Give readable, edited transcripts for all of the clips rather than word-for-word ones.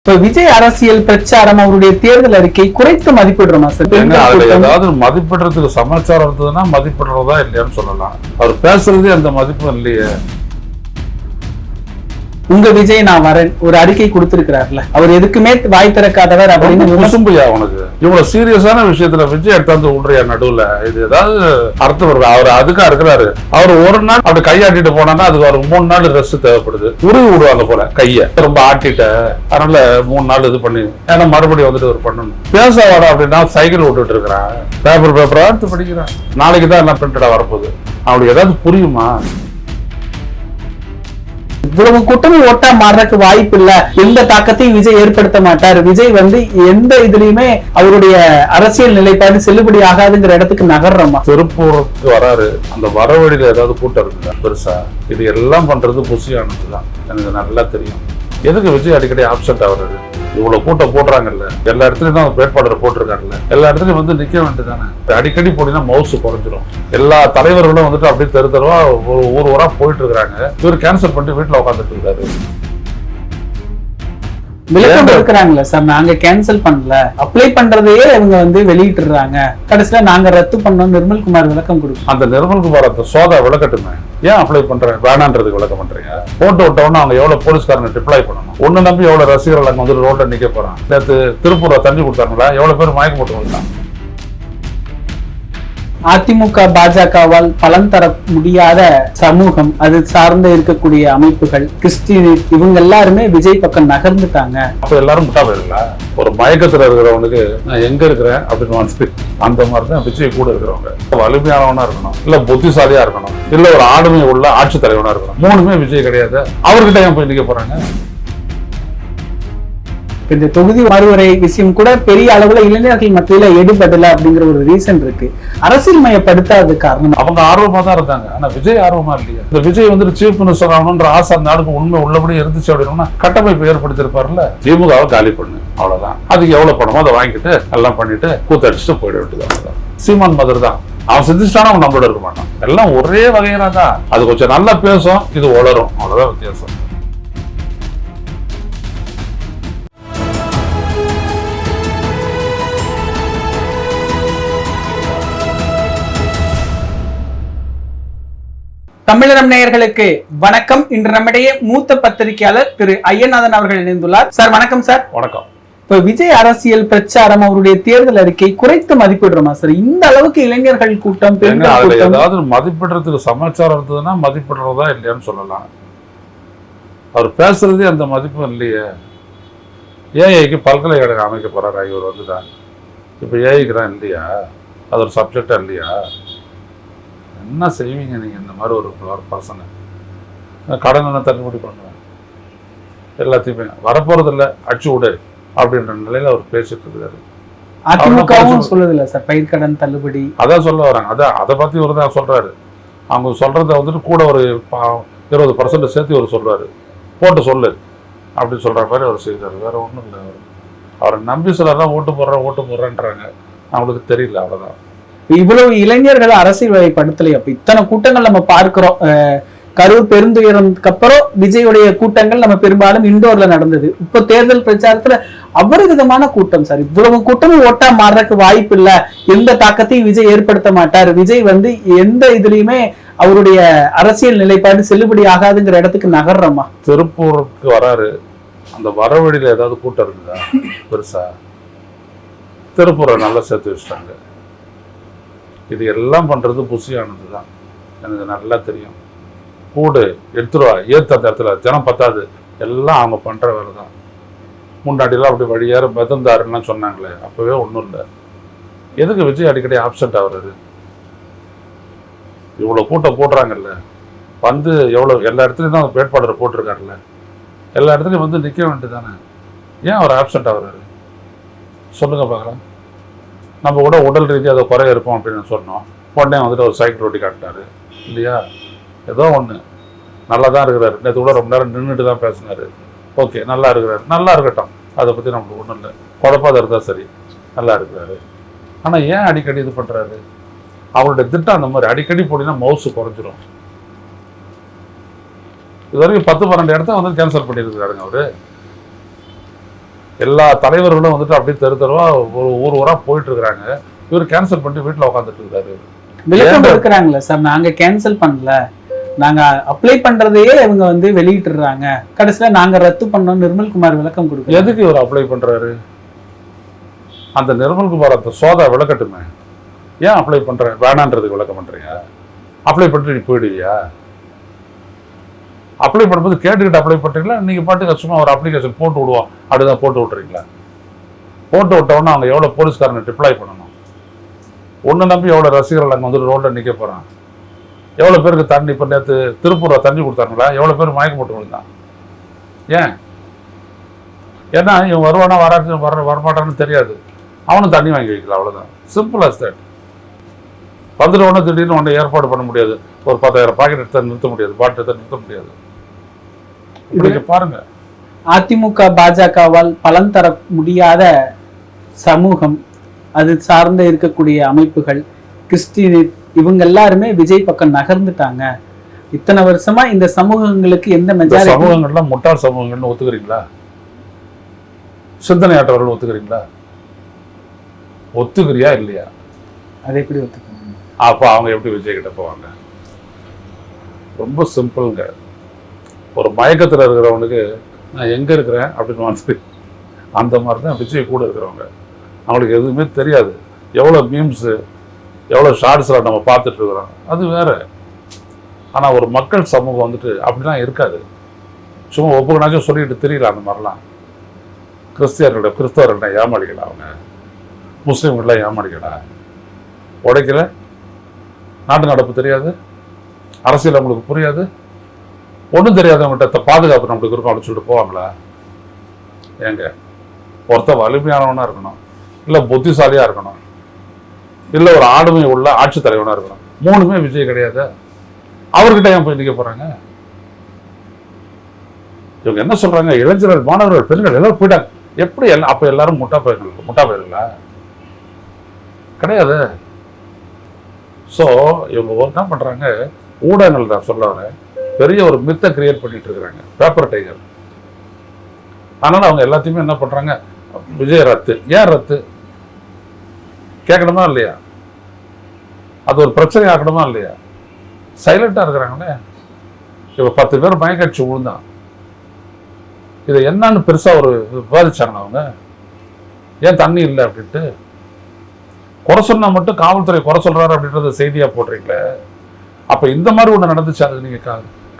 இப்ப விஜய் அரசியல் பிரச்சாரம் அவருடைய தேர்தல் அறிக்கை குறைத்து மதிப்பிடுறோமா சார்? ஏதாவது மதிப்பிடுறதுக்கு சமாச்சாரம் இருந்ததுன்னா மதிப்பிடுறதா இல்லையான்னு சொல்லலாம். அவர் பேசுறதே அந்த மதிப்பு இல்லையே. உங்க விஜய் நான் வரேன் ஒரு அறிக்கை கொடுத்திருக்கிறார்ல, அவர் எதுக்குமே வாய் திறக்காதவர் அப்படின்னு குசும்பையா உனக்கு? இவ்வளவு சீரியஸான விஷயத்துல விஜய் எடுத்தாந்து விடுறியா நடுவுல? இது ஏதாவது அர்த்தம் வருது? அவர் அதுக்கா இருக்கிறாரு. அவர் ஒரு நாள் அப்படி கையாட்டிட்டு போனா அதுக்கு ஒரு 3 நாள் ரெஸ்ட் தேவைப்படுது. உருவி விடுவாங்க போல கைய ரொம்ப ஆட்டிட்ட, அதனால 3 நாள் இது பண்ணி ஏன்னா மறுபடியும் வந்துட்டு ஒரு பண்ணணும். பேச வர அப்படின்னா சைக்கிள் விட்டுட்டு இருக்கிறான், பேப்பரா எடுத்து படிக்கிறான். நாளைக்கு தான் எல்லாம் பிரிண்டடா வரப்போகுது. அவளுக்கு ஏதாவது புரியுமா? இவ்வளவு கூட்டணி ஓட்டா மாறுறதுக்கு வாய்ப்பு இல்ல, எந்த தாக்கத்தையும் விஜய் ஏற்படுத்த மாட்டார், விஜய் எந்த இதுலயுமே அவருடைய அரசியல் நிலைப்பாடு செல்லுபடி ஆகாதுங்கிற இடத்துக்கு நகர்றோமா? திருப்பூருக்கு வராரு, அந்த வர வழியில ஏதாவது கூட்டம் இருக்குதா பெருசா? இது எல்லாம் பண்றது புசியானதுதான், எனக்கு நல்லா தெரியும். எதுக்கு விஜய் அடிக்கடி ஆப்சென்ட் ஆகுறது? இவ்வளவு கூட்டம் போடுறாங்கல்ல, எல்லா இடத்துலயும் தான் வேட்பாளர் போட்டிருக்காங்கல்ல, எல்லா இடத்துலயும் வந்து நிக்க வேண்டியதானே. அடிக்கடி போனீங்கன்னா மவுசு குறைஞ்சிரும். எல்லா தலைவர்களும் வந்துட்டு அப்படியே தெரு தெருவா ஒரு ஊரா போயிட்டு இருக்காங்க. இவர் கேன்சல் பண்ணிட்டு வீட்டுல உட்காந்துட்டு இருக்காரு. விளக்கம் இருக்கிறாங்களா சார்? நாங்க கேன்சல் பண்ணல, அப்ளை பண்றதையே இவங்க வெளியிட்டுறாங்க, கடைசியில நாங்க ரத்து பண்ணோம். நிர்மல்குமார் விளக்கம் கொடுக்கும். அந்த நிர்மல்குமார் அந்த சோதா விளக்கட்டுமே, ஏன் அப்ளை பண்றேன் வேணான்றதுக்கு விளக்கம் பண்றீங்க? போட்டு விட்டவொன்னு அவங்க எவ்வளவு போலீஸ்காரங்க டிப்ளாய் பண்ணணும். ஒண்ணு நம்பி எவ்வளவு ரசிகர்கள் அங்க வந்து ரோட்ல நிக்க போறான். நேற்று திருப்பூர்ல தண்ணி கொடுத்தாங்களா, எவ்வளவு பேர் மயக்கம் போட்டு வந்துட்டான். அதிமுக பாஜகவால் பலன் தர முடியாத சமூகம், அது சார்ந்த இருக்கக்கூடிய அமைப்புகள், கிறிஸ்டின், இவங்க எல்லாருமே விஜய் பக்கம் நகர்ந்துட்டாங்க. அப்ப எல்லாரும் முட்டா போயிருங்களா? ஒரு மயக்கத்துல இருக்கிறவனுக்கு நான் எங்க இருக்கிறேன் அப்படின்னு அந்த மாதிரிதான் விஜய் கூட இருக்கிறவங்க. வலிமையானவனா இருக்கணும், இல்ல புத்திசாலியா இருக்கணும், இல்ல ஒரு ஆளுமை உள்ள ஆட்சி தலைவனா இருக்கணும். 3மே விஜய் கிடையாது. அவர்கிட்ட ஏன் போய் நிக்க போறாங்க? இந்த தொகுதி மறுவரை விஷயம் கூட பெரிய அளவுல இளைஞர்கள் மத்தியில எடுபடல அப்படிங்கிற ஒரு ரீசன் இருக்கு. அரசியல் மயப்படுத்தாத காரணம் அவங்க ஆர்வமா தான் இருந்தாங்க. ஆனா விஜய் ஆர்வமா இல்லையா? இந்த விஜய் சீஃப் மினிஸ்டர் ஆகணும்ன்ற ஆசை அந்த நாளுக்கு உண்மை உள்ளபடி இருந்துச்சு அப்படின்னா கட்டமைப்பு ஏற்படுத்திருப்பாருல்ல. திமுகவை காலி பண்ணு, அவ்வளவுதான். அதுக்கு எவ்வளவு பணமோ அதை வாங்கிட்டு எல்லாம் பண்ணிட்டு கூத்தடிச்சுட்டு போயிட வேண்டியது. சீமான் மதர் தான் அவன் சிந்திச்சிட்டானா அவன் நம்மளோட இருக்க மாட்டான். எல்லாம் ஒரே வகையினா தான். அது கொஞ்சம் நல்லா பேசும், இது உளரும், அவ்வளவுதான் வித்தியாசம். தமிழரம் நேயர்களுக்கு வணக்கம். இன்று நம்மிடையே மூத்த பத்திரிகையாளர் திரு ஐயநாதன் அவர்கள் இணைந்துள்ளார். சார் வணக்கம். சார் வணக்கம். இப்ப விஜய் அரசியல் பிரச்சாரம் அவருடைய தேர்தல் அறிக்கை குறைத்து மதிப்பிடுறோமா சார்? இந்த அளவுக்கு இளைஞர்கள் கூட்டம், ஏதாவது மதிப்பிடுறதுக்கு சமாச்சாரம் இருந்ததுன்னா மதிப்பிடுறதா இல்லையான்னு சொல்லலாம். அவர் பேசுறதே அந்த மதிப்பு இல்லையே. ஏஐக்கு பல்கலைக்கழகம் அமைக்க போறாரா இவர் வந்துதான்? இப்ப ஏஐக்கு தான் இல்லையா? அது ஒரு சப்ஜெக்டா இல்லையா? என்ன செய்வீங்க நீங்க இந்த மாதிரி ஒரு பர்சனை? கடனை தள்ளுபடி பண்ணுவேன், எல்லாத்தையுமே வரப்போறது இல்லை, அடிச்சு விடு அப்படின்ற நிலையில அவர் பேசிட்டு இருக்காரு. அதிமுகவும் சொல்லுது சார் பயிர்க்கடன் தள்ளுபடி, அதான் சொல்ல வராங்க. அதை பத்தி ஒரு தான் சொல்றாரு. அவங்க சொல்றத வந்துட்டு கூட ஒரு 20% சேர்த்து ஒரு சொல்றாரு, போட்டு சொல்லு அப்படின்னு சொல்ற மாதிரி அவர் செய்தாரு. வேற ஒண்ணும் இல்லை. அவரை நம்பி சிலர்தான் ஓட்டு போடுறேன்றாங்க, அவங்களுக்கு தெரியல, அவ்வளவுதான். இவ்வளவு இளைஞர்கள் அரசியல் வகைப்படுத்தலை. அப்ப இத்தனை கூட்டங்கள் நம்ம பார்க்கிறோம். கரூர் பெருந்துயரத்துக்கு அப்புறம் விஜயுடைய கூட்டங்கள் நம்ம பெரும்பாலும் இண்டோர்ல நடந்தது. இப்ப தேர்தல் பிரச்சாரத்துல அபரிவிதமான கூட்டம் சார். இவ்வளவு கூட்டமும் ஓட்டா மாறுறதுக்கு வாய்ப்பு இல்ல, எந்த தாக்கத்தையும் விஜய் ஏற்படுத்த மாட்டார், விஜய் எந்த இதுலயுமே அவருடைய அரசியல் நிலைப்பாடு செல்லுபடி ஆகாதுங்கிற இடத்துக்கு நகர்றோமா? திருப்பூருக்கு வராரு, அந்த வர வழியில ஏதாவது கூட்டம் இருக்குதா பெருசா? திருப்பூரை நல்லா சேர்த்து வச்சுட்டாங்க. இது எல்லாம் பண்றது புசியானது தான், எனக்கு நல்லா தெரியும். கூடு எடுத்துருவா, ஏத்து அந்த இடத்துல ஜனம் பத்தாது, எல்லாம் அவங்க பண்ற வேலை தான். முன்னாடிலாம் அப்படி வழியார மிதந்தாருன்னா சொன்னாங்களே, அப்பவே ஒன்றும் இல்லை. எதுக்கு விஜய் அடிக்கடி ஆப்சென்ட் ஆகுறது? இவ்வளவு கூட்டம் போடுறாங்கல்ல, எவ்வளவு எல்லா இடத்துலையும் தான் வேட்பாளர் போட்டிருக்காருல்ல, எல்லா இடத்துலையும் நிற்க வேண்டியதானே. ஏன் அவர் ஆப்சென்ட் ஆகுறாரு சொல்லுங்க பார்க்கலாம். நம்ம கூட உடல் ரீதியாக அதை குறைய இருப்போம் அப்படின்னு சொன்னோம். உடனே ஒரு சைக்கிள் ஓட்டி காட்டினாரு இல்லையா? ஏதோ ஒன்று நல்லா தான் இருக்கிறாரு. நேற்று கூட ரொம்ப நேரம் நின்றுட்டு தான் பேசினாரு. ஓகே, நல்லா இருக்கிறாரு, நல்லா இருக்கட்டும், அதை பற்றி நமக்கு ஒன்றும் இல்லை. குழப்பாத இருந்தால் சரி, நல்லா இருக்கிறாரு. ஆனால் ஏன் அடிக்கடி இது பண்ணுறாரு? அவருடைய திட்டம் அந்த மாதிரி. அடிக்கடி போனீங்கன்னா மவுசு குறைஞ்சிரும். இது வரைக்கும் 10-12 இடத்த கேன்சல் பண்ணியிருக்கிறாருங்க அவரு. எல்லா தலைவர்களும் வந்துட்டு அப்படியே தெருவா ஒரு ஊரா போயிட்டு இருக்கிறாங்க. இவர் கேன்சல் பண்ணிட்டு வீட்டுல உட்காந்துட்டு இருக்காரு. விளக்கம் இருக்கிறாங்களா சார்? நாங்க கேன்சல் பண்ணல, நாங்க அப்ளை பண்றதையே இவங்க வந்து வெளியிட்டுறாங்க, கடைசியில நாங்க ரத்து பண்ணோம். நிர்மல்குமார் விளக்கம் கொடுக்க எதுக்கு இவர் அப்ளை பண்றாரு? அந்த நிர்மல்குமார் அந்த சோதா விளக்கட்டுமே. ஏன் அப்ளை பண்ற வேணான்றதுக்கு விளக்கம் பண்றீங்க? அப்ளை பண்ணிட்டு நீ போயிடுவியா? அப்ளை பண்ணும்போது கேட்டுக்கிட்டு அப்ளை பண்றீங்களா? நீங்க பாட்டுக்கு சும்மா ஒரு அப்ளிகேஷன் போட்டு விடுவோம் அப்படிதான் போட்டு விட்டுறீங்களா? போட்டு விட்டோன்னா அவங்க எவ்வளவு போலீஸ்காரனை டிப்ளாய் பண்ணணும்? ஒன்னு நம்பி எவ்வளவு ரசிகர்கள் அங்கே வந்து ரோட்ல நிக்க போறான்? எவ்வளவு பேருக்கு தண்ணி, இப்ப நேற்று திருப்பூர்ல தண்ணி கொடுத்தாங்களா? எவ்வளவு பேர் மயக்கம் போட்டு விழுந்தான்? ஏன்? ஏன்னா இவன் வருவானா வரமாட்டான்னு தெரியாது, அவனும் தண்ணி வாங்கி வைக்கலாம், அவ்வளவுதான். Simple as that. வந்துட்டு ஒன்று திடீர்னு ஒன்று ஏற்பாடு பண்ண முடியாது. ஒரு 10,000 பாக்கெட் எடுத்து நிறுத்த முடியாது, பாட்டில் எடுத்து நிறுத்த முடியாது. இப்படி பாருங்க, அதிமுக பாஜகவால் பலன் தர முடியாத சமூகம், அது சார்ந்த இருக்கக்கூடிய அமைப்புகள், கிறிஸ்டின், இவங்க எல்லாருமே விஜய் பக்கம் நகர்ந்துட்டாங்க. இத்தனை வருஷமா இந்த சமூகங்களுக்கு எந்த மெஜாரிட்டி? சமூகங்கள்லாம் முட்டாள் சமூகங்கள்னு ஒத்துக்கிறீங்களா? சிந்தனையாற்றவர்கள் ஒத்துக்கிறீங்களா? ஒத்துக்கிறியா இல்லையா? அதை எப்படி ஒத்துக்கணும்? அப்போ அவங்க எப்படி விஜய் கிட்ட போவாங்க? ரொம்ப சிம்பிள்ங்க. ஒரு மயக்கத்தில் இருக்கிறவனுக்கு நான் எங்கே இருக்கிறேன் அப்படின்னு வந்து அந்த மாதிரி தான் விஜய் கூட இருக்கிறவங்க. அவங்களுக்கு எதுவுமே தெரியாது. எவ்வளோ மீம்ஸு, எவ்வளோ ஷார்ட்ஸில் நம்ம பார்த்துட்டு இருக்கிறோம், அது வேற. ஆனால் ஒரு மக்கள் சமூகம் வந்துட்டு அப்படிலாம் இருக்காது. சும்மா ஒவ்வொருனாச்சும் சொல்லிட்டு தெரியல. அந்த மாதிரிலாம் கிறிஸ்தவர்கள்ட்ட ஏமாளிகளா, அவங்க முஸ்லீம்கள்லாம் ஏமாளிகளா? உடைக்கல, நாட்டு நடப்பு தெரியாது, அரசியல் அவங்களுக்கு புரியாது, ஒன்றும் தெரியாதவங்ககிட்ட பாதுகாப்பு நம்மளுக்கு இருக்கும் அப்படின்னு சொல்லிட்டு போவாங்களா? ஏங்க, ஒருத்தர் வலிமையானவனா இருக்கணும், இல்லை புத்திசாலியா இருக்கணும், இல்லை ஒரு ஆளுமை உள்ள ஆட்சி தலைவனா இருக்கணும். மூணுமே விஜய் கிடையாது. அவர்கிட்ட ஏன் போய் நிற்க போறாங்க? இவங்க என்ன சொல்றாங்க? இளைஞர்கள், மாணவர்கள், பெண்கள் எல்லாரும் போயிட்டாங்க. எப்படி எல்லாம்? அப்ப எல்லாரும் முட்டா பயிர்களா? கிடையாது. ஸோ இவங்க என்ன பண்றாங்க? ஊடகங்கள் தான் சொல்ல வரேன், பெரிய ஒரு மித்தை கிரியேட் பண்ணிட்டு இருக்கிறாங்க, பேப்பர் டைகர். அதனால அவங்க எல்லாத்தையுமே என்ன பண்றாங்க? விஜய் ரத்து. ஏன் ரத்து கேட்கணுமா இல்லையா? அது ஒரு பிரச்சனை ஆக்கணுமா இல்லையா? சைலண்டா இருக்கிறாங்களே. இப்ப 10 பேர் மயக்கடிச்சு விழுந்தான். இதை என்னன்னு பெருசா ஒரு விவாதிச்சாங்க அவங்க. ஏன் தண்ணி இல்லை அப்படின்ட்டு குறை சொன்னா மட்டும் காவல்துறை குறை சொல்றாரு அப்படின்றத செய்தியா போடுறீங்களே. அப்ப இந்த மாதிரி ஒண்ணு நடந்துச்சு, அது நீங்க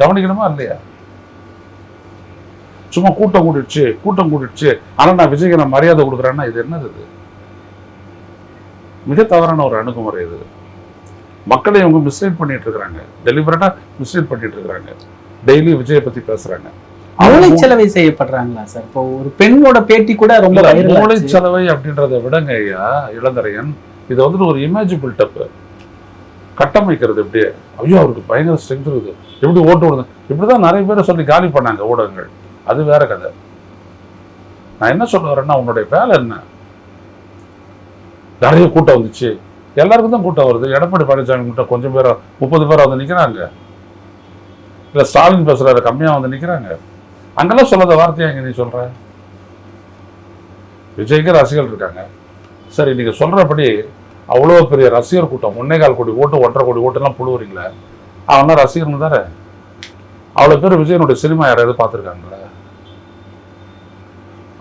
கவனிக்கணுமா இல்லையா? சும்மா கூட்டம் கூட்டிடுச்சு, ஆனா நான் விஜய்க்கு நான் மரியாதை கொடுக்குறேன்னா இது என்னது? இது மிக தவறான ஒரு அணுகுமுறை. இது மக்களை இவங்க மிஸ்லீட் பண்ணிட்டு இருக்கிறாங்க, டெலிபரேட்டா மிஸ்லீட் பண்ணிட்டு இருக்கிறாங்க. டெய்லி விஜயை பத்தி பேசுறாங்க. மூளைச்சலவை செய்யப்படுறாங்களா சார்? இப்போ ஒரு பெண்ணோட பேட்டி கூட ரொம்ப மூளைச்சலவை அப்படின்றத விடங்க ஐயா இளந்தரையன், இது வந்துட்டு ஒரு இமேஜ் பில்டப் கட்டமைக்கிறது. எப்படியே ஐயோ அவருக்கு பயங்கர ஸ்ட்ரென்த் இருக்குது, எப்படி ஓட்டு விடுது, இப்படிதான் நிறைய பேரை சொல்லி காலி பண்ணாங்க ஊடகங்கள். அது வேற கதை. நான் என்ன சொல்ல வரேன்னா, உன்னுடைய வேலை என்ன? நிறைய கூட்டம் வந்துச்சு, எல்லாருக்கும் தான் கூட்டம் வருது. எடப்பாடி பழனிசாமி கிட்ட கொஞ்சம் பேரா 30 பேரா வந்து நிக்கிறாங்க, இல்ல ஸ்டாலின் பேசுறாரு கம்மியா வந்து நிக்கிறாங்க. அங்கெல்லாம் சொல்லாத வார்த்தையா இங்க நீ சொல்ற? விஜய்க்கு ரசிகர்கள் இருக்காங்க. சரி, நீங்க சொல்றபடி அவ்வளோ பெரிய ரசிகர் கூட்டம், 1.25 கோடி ஓட்டு 1.5 கோடி ஓட்டுலாம் புழுவுறீங்களே, அவன்லாம் ரசிகர்கள் தானே. அவ்வளோ பேர் விஜயனுடைய சினிமா யாராவது பார்த்துருக்காங்களே?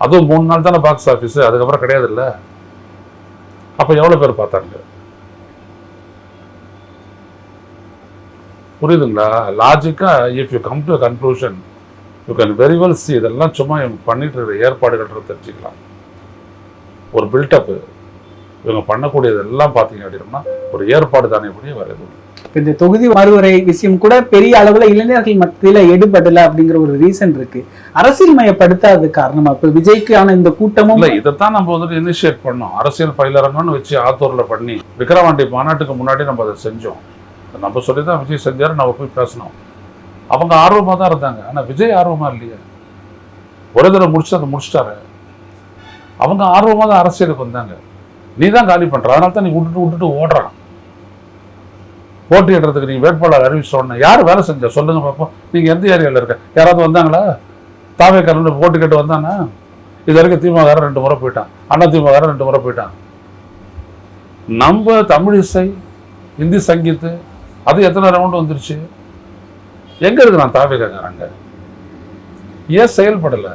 அதுவும் 3 நாள் தானே பாக்ஸ் ஆஃபீஸ், அதுக்கப்புறம் கிடையாது இல்லை. அப்ப எவ்வளவு பேர் பார்த்தாங்க? புரியுதுங்களா? லாஜிக்கா if you come to a conclusion you can very well see இதெல்லாம் சும்மா இவங்க பண்ணிட்டு இருக்கிற ஏற்பாடுகள் தெரிஞ்சுக்கலாம். ஒரு பில்டப் இவங்க பண்ணக்கூடியது எல்லாம் பார்த்தீங்க அப்படின்னா ஒரு ஏற்பாடு தானே கூடிய வேற எதுவும். இந்த தொகுதி மறுவரை விஷயம் கூட பெரிய அளவுல இளைஞர்கள் மத்தியில எடுபடல அப்படிங்கிற ஒரு ரீசன் இருக்கு. அரசியல் மயப்படுத்தாது காரணமா இப்ப விஜய்க்கான இந்த கூட்டமும் இல்லை, இதைத்தான் நம்ம வந்துட்டு இனிஷியேட் பண்ணோம். அரசியல் பயிலரங்கன்னு வச்சு ஆத்தூர்ல பண்ணி விக்கிரவாண்டி மாநாட்டுக்கு முன்னாடி நம்ம அதை செஞ்சோம். நம்ம சொல்லிதான் விஜய் செஞ்சாரு, நம்ம போய் பேசணும். அவங்க ஆர்வமா தான் இருந்தாங்க, ஆனா விஜய் ஆர்வமா இல்லையா? ஒரே தடவை அதை முடிச்சிட்டாரு. அவங்க ஆர்வமா தான் அரசியலுக்கு வந்தாங்க. நீ தான் காலி பண்ற, அதனால தான் நீ விட்டுட்டு ஓடுறான். போட்டியிடுறதுக்கு நீங்க வேட்பாளர் அறிவிச்சோன்னா யார் வேலை செஞ்சா சொல்லுங்க பார்ப்போம். நீங்க எந்த ஏரியாவில் இருக்க? யாராவது வந்தாங்களா? தாவேக்காரன் போட்டு கேட்டு வந்தானா? இது வரைக்கும் திமுக 2 முறை போயிட்டான், அண்ணா திமுக 2 முறை போயிட்டான். நம்ம தமிழ் இசை, இந்தி சங்கீத்து அது எத்தனை ரவுண்டு வந்துருச்சு? எங்க இருக்கு நான் தாவேக்காங்க? ஏன் செயல்படலை?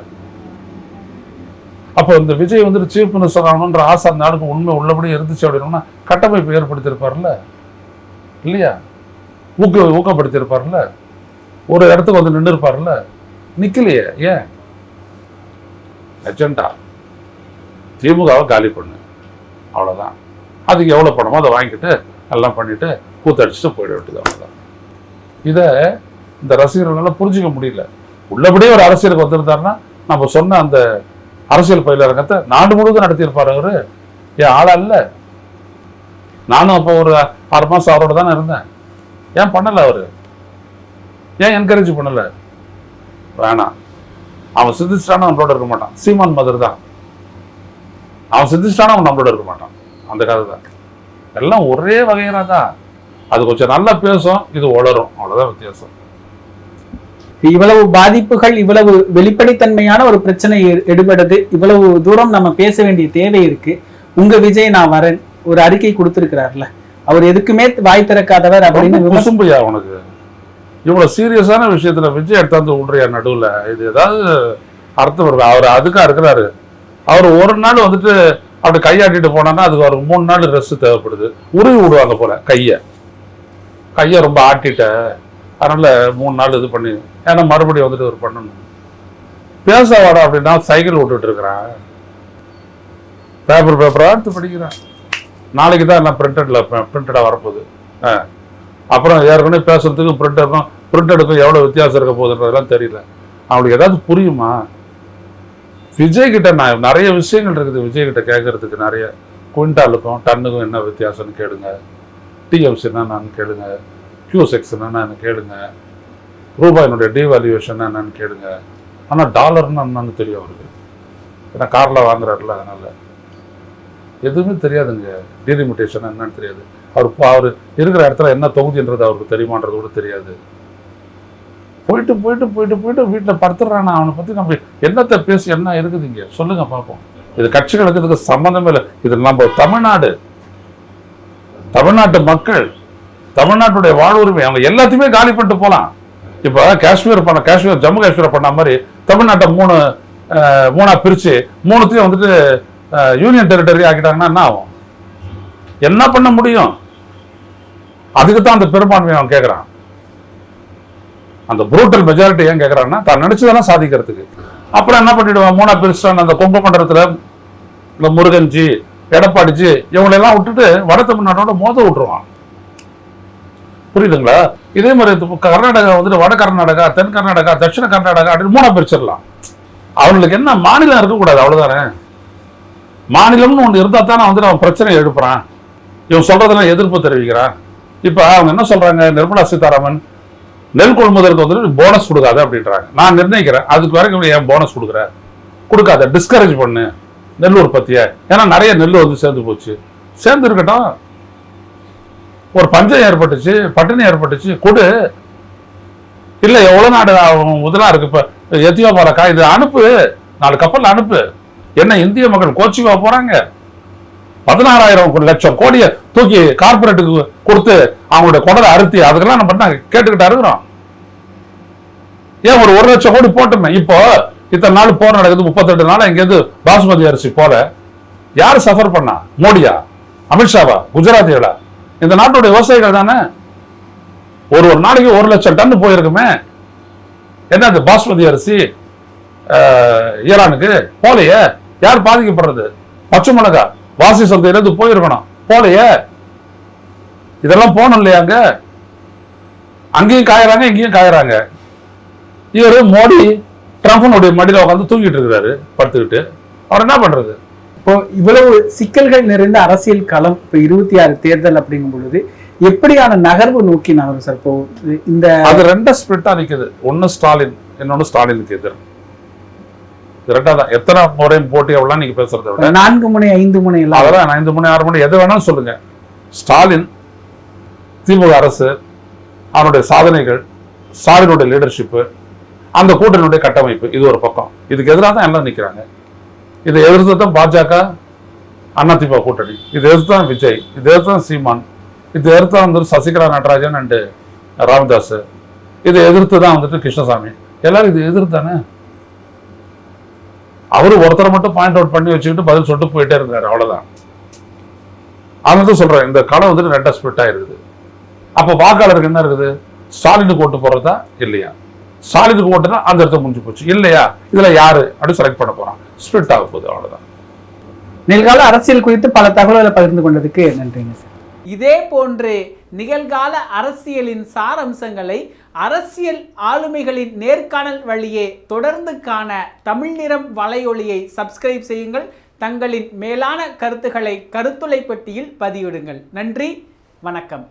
அப்போ இந்த விஜய் வந்துட்டு சீஃப் மினிஸ்டர் ஆகணுன்ற ஆசை அந்த நாளுக்கு உண்மை உள்ளபடி இருந்துச்சு அப்படின்னா கட்டமைப்பு ஏற்படுத்தியிருப்பார்ல இல்லையா? ஊக்கப்படுத்தியிருப்பார்ல, ஒரு இடத்துக்கு வந்து நின்று இருப்பார்ல. நிக்கலையே. ஏன்? அஜெண்டா திமுகவை காலி பண்ணு, அவ்வளோதான். அதுக்கு எவ்வளோ பணமோ அதை வாங்கிட்டு எல்லாம் பண்ணிட்டு கூத்தடிச்சுட்டு போயிட வேண்டியது, அவ்வளோதான். இதை இந்த ரசிகர்களால் புரிஞ்சிக்க முடியல. உள்ளபடியே ஒரு அரசியலுக்கு வந்திருந்தாருன்னா நம்ம சொன்ன அந்த அரசியல் பயிலரங்கத்தை நாடு முழுவதும் நடத்தியிருப்பார் அவரு. ஏன் ஆளா இல்லை? நானும் அப்போ ஒரு 6 மாதம் அவரோட தானே இருந்தேன். ஏன் பண்ணலை அவரு? ஏன் என்கரேஜ் பண்ணலை? வேணாம், அவன் சிந்திச்சிட்டானா நம்மளோட இருக்க மாட்டான். சீமான் மதர் தான், அவன் சிந்திச்சிட்டானா அவன் நம்மளோட இருக்க மாட்டான். அந்த கதை தான். எல்லாம் ஒரே வகையில தான். அது கொஞ்சம் நல்லா பேசும், இது உளரும், அவ்வளோதான் வித்தியாசம். இவ்வளவு பாதிப்புகள், இவ்வளவு வெளிப்படைத்தன்மையான ஒரு பிரச்சனை எடுபடுது, இவ்வளவு தூரம் நம்ம பேச வேண்டிய தேவை இருக்கு. உங்க விஜய் நான் வரேன் ஒரு அறிக்கை கொடுத்திருக்கிறார்ல, அவர் எதுக்குமே வாய் திறக்காதவர் அப்படின்னு. குசும்பையா உனக்கு? இவ்வளவு சீரியஸான விஷயத்துல விஜய் எடுத்தாந்து விடுறியா நடுவுல? இது ஏதாவது அர்த்தம் இருக்கு? அவர் அதுக்கா இருக்கிறாரு. அவர் ஒரு நாள் வந்துட்டு அப்படி கையாட்டிட்டு போனான்னா அதுக்கு அவருக்கு 3 நாள் ரெஸ்ட் தேவைப்படுது. உருவி விடுவாங்க போல கையை ரொம்ப ஆட்டிட்ட, அதனால 3 நாள் இது பண்ணி, ஏன்னா மறுபடியும் வந்துட்டு ஒரு பண்ணணும். பேச வாடா அப்படின்னா சைக்கிள் விட்டுட்டு இருக்கிறான், பேப்பரா எடுத்து படிக்கிறான். நாளைக்கு தான் நான் பிரிண்டடா வரப்போகுது. அப்புறம் ஏற்கனவே பேசுறதுக்கும் பிரிண்டடுக்கும் எவ்வளவு வித்தியாசம் இருக்க போகுதுன்றதெல்லாம் தெரியல. அவங்களுக்கு ஏதாவது புரியுமா? விஜய் கிட்ட நான் நிறைய விஷயங்கள் இருக்குது விஜய் கிட்ட கேட்கறதுக்கு. நிறைய குவிண்டாலுக்கும் டன்னுக்கும் என்ன வித்தியாசம்னு கேளுங்க, டிஎம்சி என்னன்னு கேளுங்க, கியூசெக்ஸ் என்னன்னு கேளுங்க, ரூபாயினுடைய டிவால்யூவேஷன் என்னன்னு கேளுங்க. ஆனால் டாலர்னு என்னன்னு தெரியும் அவருக்கு. ஏன்னா காரில் வாங்குறாருல, அதனால எதுவுமே தெரியாதுங்க. டீலிமிட்டேஷன் என்னன்னு தெரியாது. அவர் இருக்கிற இடத்துல என்ன தொகுதின்றது அவருக்கு தெரியுமான்றது கூட தெரியாது. போயிட்டு போயிட்டு போயிட்டு போயிட்டு வீட்டில் படுத்துடுறானா? அவனை பற்றி நம்ம என்னத்தை பேசி என்ன இருக்குது இங்கே சொல்லுங்க பார்ப்போம். இது கட்சிகளுக்கு இதுக்கு சம்மந்தமே இல்லை. இது நம்ம தமிழ்நாட்டு மக்கள், தமிழ்நாட்டுடைய வாழ்வுரிமை, அவங்க எல்லாத்தையுமே காலி பண்ணிட்டு போகலாம். இப்போ காஷ்மீர் ஜம்மு காஷ்மீர் பண்ண மாதிரி தமிழ்நாட்டை மூணா பிரித்து 3த்தையும் வந்துட்டு யூனியன் டெரிட்டரி ஆக்கிட்டாங்கன்னா என்ன ஆகும்? என்ன பண்ண முடியும்? அதுக்கு தான் அந்த பெரும்பான்மையை அவன் கேட்குறான். அந்த புரூட்டல் மெஜாரிட்டி ஏன் கேட்குறான்னா தான் நினைச்சதெல்லாம் சாதிக்கிறதுக்கு. அப்புறம் என்ன பண்ணிடுவான்? 3ஆ பிரிச்சுட்டான். அந்த கும்பமண்டலத்தில் இந்த முருகன்ஜி, எடப்பாடிஜி இவங்களெல்லாம் விட்டுட்டு வட தமிழ்நாட்டோட மோத விட்டுருவான். புரியுதுங்களா? இதே மாதிரி கர்நாடகா வந்துட்டு வட கர்நாடகா, தென் கர்நாடகா, தட்சிண கர்நாடகா அப்படின்னு 3ஆ பிரிச்சிடலாம். அவங்களுக்கு என்ன மாநிலம் இருக்கக்கூடாது, அவ்வளவுதானே. மாநிலம்னு ஒன்று இருந்தா தானே வந்துட்டு அவன் பிரச்சனையை எழுப்புறான். இவன் சொல்றதெல்லாம் எதிர்ப்பு தெரிவிக்கிறான். இப்ப அவங்க என்ன சொல்றாங்க? நிர்மலா சீதாராமன் நெல் கொள்முதலுக்கு வந்துட்டு போனஸ் கொடுக்காத அப்படின்றாங்க. நான் நிர்ணயிக்கிறேன், அதுக்கு வரைக்கும் ஏன் போனஸ் கொடுக்காத, டிஸ்கரேஜ் பண்ணு நெல் உற்பத்தியை. ஏன்னா நிறைய நெல் வந்து சேர்ந்து போச்சு. சேர்ந்து இருக்கட்டும். ஒரு பஞ்சம் ஏற்பட்டுச்சு, பட்டினி ஏற்பட்டுச்சு, கொடு. இல்ல எவ்வளவு நாடு முதலா இருக்கு. இப்ப எத்தியோப்பியா இது அனுப்பு, 4 கப்பல் அனுப்பு. என்ன இந்திய மக்கள் கோச்சிக்கா போறாங்க? 16,000 லட்சம் கோடியை தூக்கி கார்பரேட்டுக்கு கொடுத்து அவங்களுடைய குடலை அறுத்தி அதுக்கெல்லாம் நம்ம கேட்டுக்கிட்டா இருக்கிறோம். ஏன் ஒரு 1 லட்சம் கோடி போட்டுமே. இப்போ இத்தனை நாள் போர் நடக்குது, 38 நாள் எங்கேருந்து பாசுமதி அரிசி போல. யாரு சஃபர் பண்ணா? மோடியா? அமித்ஷாவா? குஜராத்திகளா? இந்த நாட்டுடைய விவசாயிகள் தானே. ஒரு நாளைக்கு 1 லட்சம் டன் போயிருக்குமே. என்ன அது பாஸ்மதி அரிசி ஈரானுக்கு போலையே. யார் பாதிக்கப்படுறது? பச்சை மிளகா வாசி சந்தையிலிருந்து போயிருக்கணும், போலையே. இதெல்லாம் போகணும் இல்லையாங்க? அங்கேயும் காயறாங்க, இங்கேயும் காயறாங்க. இவரு மோடி ட்ரம்ப்னுடைய மடியில உட்காந்து தூங்கிட்டு இருக்கிறாரு படுத்துக்கிட்டு. அவர் என்ன பண்றது? இப்போ இவ்வளவு சிக்கல்கள் நிறைந்த அரசியல் களம், இப்போ 26 தேர்தல் அப்படிங்கும் பொழுது எப்படியான நகர்வு நோக்கி நகரும் சார்? இப்போ இந்த அது 2 ஸ்பிரிட்டா நிக்குது. ஒன்னு ஸ்டாலின், இன்னொன்னு ஸ்டாலினுக்கு எதிர். ரெண்டாதான் எத்தனை முறை போட்டி எவ்வளவு நீங்க பேசுறத விட 4 முனை 5 முனை எல்லாம் அதெல்லாம் 5 முனை 6 முனை எது வேணாலும் சொல்லுங்க. ஸ்டாலின், திமுக அரசு, அவனுடைய சாதனைகள், ஸ்டாலினுடைய லீடர்ஷிப், அந்த கூட்டணியுடைய கட்டமைப்பு, இது ஒரு பக்கம். இதுக்கு எதிராக தான் எல்லாம் நிக்கிறாங்க. இதை எதிர்த்து தான் பாஜக அதிமுக கூட்டணி, இதை எதிர்த்து தான் விஜய், இதை எதிர்த்து தான் சீமான், இதை எதிர்த்து தான் வந்து சசிகலா நடராஜன் அண்டு ராமதாஸ், இதை எதிர்த்து தான் வந்துட்டு கிருஷ்ணசாமி, எல்லாரும் இதை எதிர்த்து தானே. அவரு ஒருத்தரை மட்டும் பாயிண்ட் அவுட் பண்ணி வச்சுக்கிட்டு பதில் சொல்லிட்டு போயிட்டே இருந்தாரு, அவ்வளவுதான். அதனால சொல்றேன், இந்த களம் வந்துட்டு ரெண்டா ஸ்பிளிட் ஆயிருக்குது. அப்ப வாக்காளருக்கு என்ன இருக்குது? ஸ்டாலினுக்கு ஓட்டு போடுறதா இல்லையா? ஸ்டாலினுக்கு ஓட்டுனா அந்த இடத்த முடிஞ்சு போச்சு, இல்லையா இதுல யாரு அப்படி செலக்ட் பண்ண போறான், ஸ்பிளிட் ஆக போகுது, அவ்வளவுதான். நிகழ்கால அரசியல் குறித்து பல தகவல்களை பகிர்ந்து கொண்டதுக்கு நன்றிங்க சார். இதே போன்று நிகழ்கால அரசியலின் சாரம்சங்களை அரசியல் ஆளுமைகளின் நேர்காணல் வழியே தொடர்ந்து காண தமிழ் நிறம் வலையொலியை சப்ஸ்கிரைப் செய்யுங்கள். தங்களின் மேலான கருத்துக்களை கருத்துளை பெட்டியில் பதிவிடுங்கள். நன்றி, வணக்கம்.